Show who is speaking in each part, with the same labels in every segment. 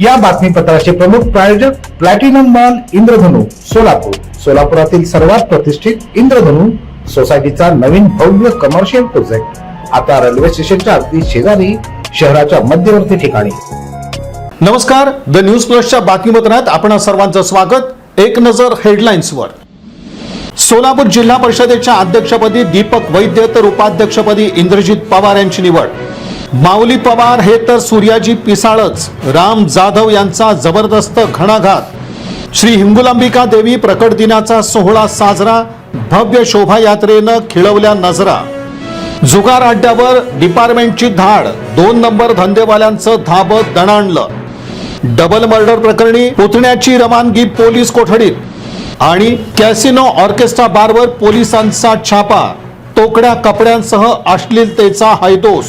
Speaker 1: या बातमीपत्राचे प्रमुख प्रायोजक प्लॅटिनम मॉल इंद्रधनु सोलापूर. सोलापुरातील सर्वात प्रतिष्ठित इंद्रधनु सोसायटीचा नवीन भव्य कमर्शियल प्रोजेक्ट आता रेल्वे स्टेशनच्या अगदी शेजारी शहराच्या मध्यवर्ती ठिकाणी.
Speaker 2: नमस्कार, द न्यूज प्लसच्या बातमीपत्रात आपण सर्वांचं स्वागत. एक नजर हेडलाईन्सवर. सोलापूर जिल्हा परिषदेच्या अध्यक्षपदी दीपक वैद्य तर उपाध्यक्षपदी इंद्रजित पवार यांची निवड. माऊली पवार हे तर सूर्याजी पिसाळच. राम जाधव यांचा जबरदस्त घणाघात. श्री हिंगुलांबिका देवी प्रकट दिनाचा सोहळा साजरा. भव्य शोभायात्रेनं खिळवल्या नजरा. जुगार अड्ड्यावर डिपार्टमेंटची धाड. 2 नंबर धंदेवाल्यांचं धाबत दणाणलं. डबल मर्डर प्रकरणी पुतण्याची रवानगी पोलीस कोठडीत. आणि कॅसिनो ऑर्केस्ट्रा बारवर पोलिसांचा छापा. तोकड्या कपड्यांसह अश्लीलतेचा हैदोस.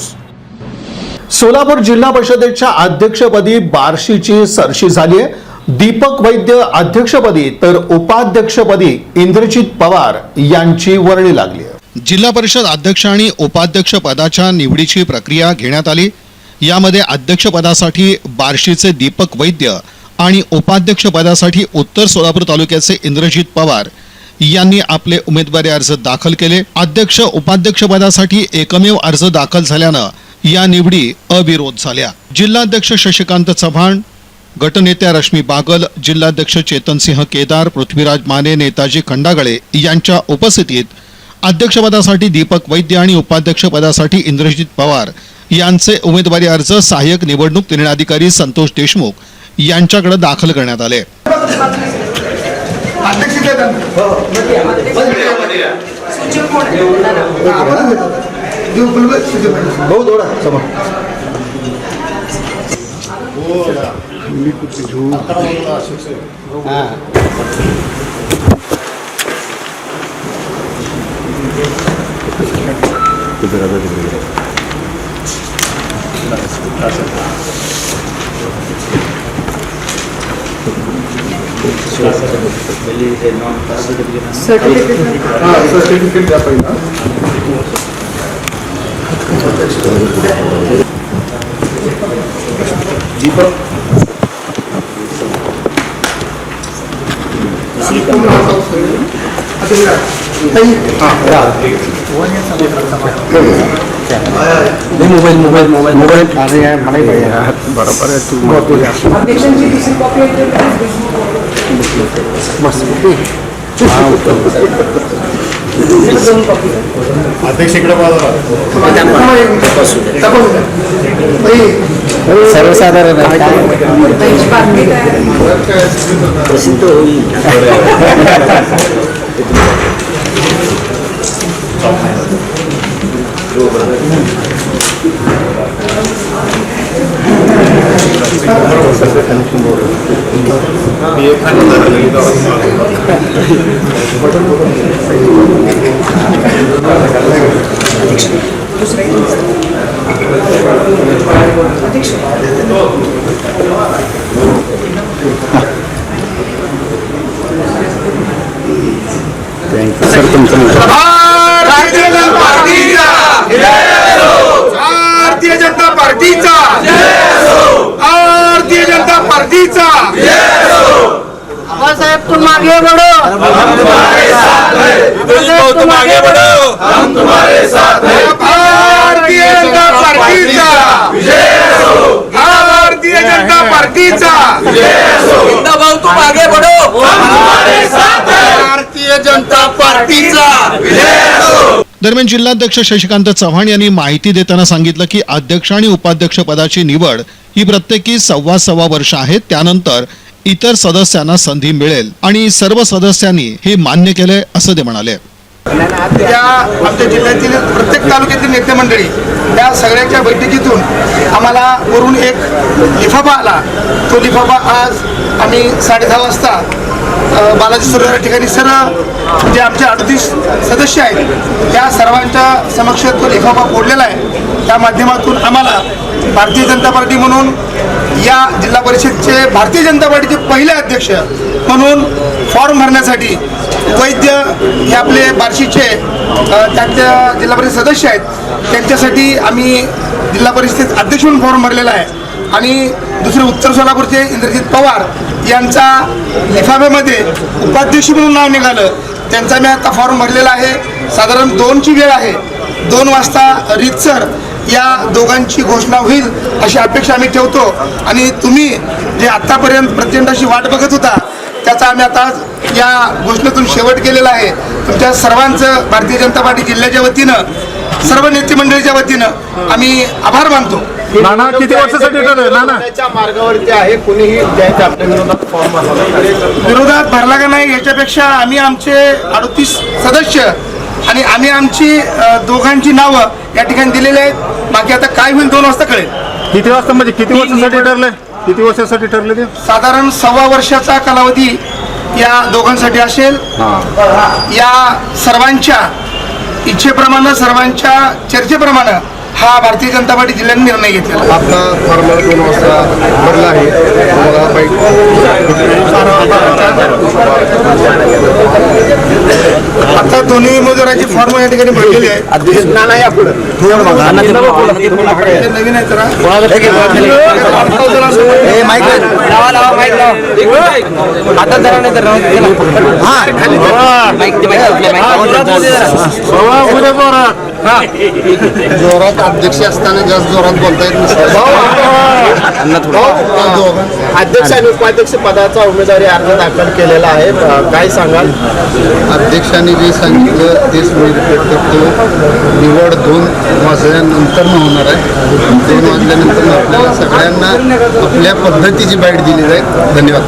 Speaker 2: सोलापूर जिल्हा परिषदेच्या अध्यक्षपदी बार्शीची सरशी झाली आहे. दीपक वैद्य अध्यक्षपदी तर उपाध्यक्षपदी इंद्रजित पवार यांची वर्णी लागली आहे.
Speaker 3: जिल्हा परिषद अध्यक्ष आणि उपाध्यक्ष पदाच्या निवडीची प्रक्रिया घेण्यात आली. यामध्ये अध्यक्षपदासाठी बार्शीचे दीपक वैद्य आणि उपाध्यक्ष पदासाठी उत्तर सोलापूर तालुक्याचे इंद्रजित पवार यांनी आपले उमेदवारी अर्ज दाखल केले. अध्यक्ष उपाध्यक्ष पदासाठी एकमेव अर्ज दाखल झाल्यानं या निवडी अविरोध झाल्या. जिल्हाध्यक्ष शशिकांत चव्हाण, गटनेत्या रश्मी बागल, जिल्हाध्यक्ष चेतनसिंह केदार, पृथ्वीराज माने, नेताजी खंडागळे यांच्या उपस्थितीत अध्यक्षपदासाठी दीपक वैद्य आणि उपाध्यक्षपदासाठी इंद्रजित पवार यांचे उमेदवारी अर्ज सहाय्यक निवडणूक निर्णय अधिकारी संतोष देशमुख यांच्याकडे दाखल करण्यात आले.
Speaker 1: सर्टिफिकेट द्या पहिला. दीपक मोबाईल बरोबर आहे.
Speaker 4: सर्वसाधारण प्रसिद्ध होईल.
Speaker 1: सर तुमचं
Speaker 5: भारतीय जनता पार्टीचा भारतीय जनता पार्टीचा
Speaker 6: साहेब तुम आगे बढ़ो,
Speaker 5: हम तुम्हारे साथ हैं. तुम आगे बढ़ो, हम तुम्हारे साथ हैं. भारतीय जनता पार्टीचा भारतीय जनता पार्टीचा भाऊ तुम आगे बढ़ो, हम तुम्हारे साथ हैं. भारतीय जनता पार्टीचा.
Speaker 3: दरम्यान जिल्हाध्यक्ष शशिकांत चव्हाण यांनी माहिती देताना सांगितलं की अध्यक्ष आणि उपाध्यक्ष पदाची निवड ही प्रत्येकी 1.25 वर्ष आहे. त्यानंतर इतर सदस्यांना संधी मिळेल आणि सर्व सदस्यांनी हे मान्य केले असं ते म्हणाले.
Speaker 5: त्या आमच्या जिल्ह्यातील प्रत्येक तालुक्यातील नेते मंडळी त्या सगळ्याच्या बैठकीतून आम्हाला वरून एक लिफाफा आला. तो लिफाफा आज आम्ही 10:30 वाजता बालाजी सरोवर ठिकाणी सर्व जे आमचे 38 सदस्य आहेत त्या सर्वांच्या समक्ष तो लिफाफा फोडलेला आहे. त्या माध्यमातून आम्हाला भारतीय जनता पार्टी म्हणून या जिल्हा परिषदचे भारतीय जनता पार्टीचे पहिले अध्यक्ष म्हणून फॉर्म भरण्यासाठी वैद्य हे आपले बार्शीचे त्यांच्या जिल्हा परिषद सदस्य आहेत, त्यांच्यासाठी आम्ही जिल्हा परिषदेत अध्यक्ष म्हणून फॉर्म भरलेला आहे. आणि दुसरे उत्तर सोलापूरचे इंद्रजित पवार यांचा लिफाफ्यामध्ये उपाध्यक्ष म्हणून नाव निघालं. त्यांचा मी आता फॉर्म भरलेला आहे. साधारण 2ची वेळ आहे. 2 वाजता रीतसर या दोघांची घोषणा होईल अशी अपेक्षा आम्ही ठेवतो. आणि तुम्ही जे आत्तापर्यंत प्रचंड अशी वाट बघत होता त्याचा आम्ही आता या घोषणेतून शेवट केलेला आहे. तुमच्या सर्वांचं भारतीय जनता पार्टी जिल्ह्याच्या वतीनं सर्व नेते मंडळीच्या वतीनं आम्ही आभार मानतो.
Speaker 6: नाना किती वर्षासाठी ठरलं नाना
Speaker 4: मार्गावरती आहे कोणीही ज्यांच्या आपल्या विरोधात फॉर्म
Speaker 5: विरोधात भरला का नाही याच्यापेक्षा आम्ही आमचे 38 सदस्य आणि आम्ही आमची दोघांची नावं या ठिकाणी दिलेली आहेत. बाकी आता काय होईल 2 वाजता कळेल.
Speaker 6: किती वाजता म्हणजे किती वर्षासाठी ठरलंय किती वर्षासाठी ठरले ते
Speaker 5: साधारण 1.25 वर्षाचा कालावधी या दोघांसाठी असेल. या सर्वांच्या इच्छेप्रमाणे सर्वांच्या चर्चेप्रमाणे हा भारतीय जनता पार्टी जिल्ह्याने निर्णय घेतलेला.
Speaker 6: आपला फॉर्म 2 वाजता भरला आहे
Speaker 5: आता दोन्ही उमेदवारांची फॉर्म या ठिकाणी भरलेली आहे.
Speaker 4: नाना या पुढे
Speaker 5: नवीन आहे जरा
Speaker 4: आता जरा नाही तर
Speaker 6: जोरात अध्यक्ष असताना जास्त जोरात बोलता येत
Speaker 4: अध्यक्ष आणि उपाध्यक्ष पदाचा उमेदवारी अर्ज दाखल केलेला आहे. काय सांगाल?
Speaker 6: अध्यक्षांनी जे सांगितलं तेच मी रिपोर्ट करतो. निवड 2 वाजल्यानंतर होणार आहे. 2 वाजल्यानंतर आपल्याला सगळ्यांना आपल्या पद्धतीची बाईट दिली जाईल. धन्यवाद.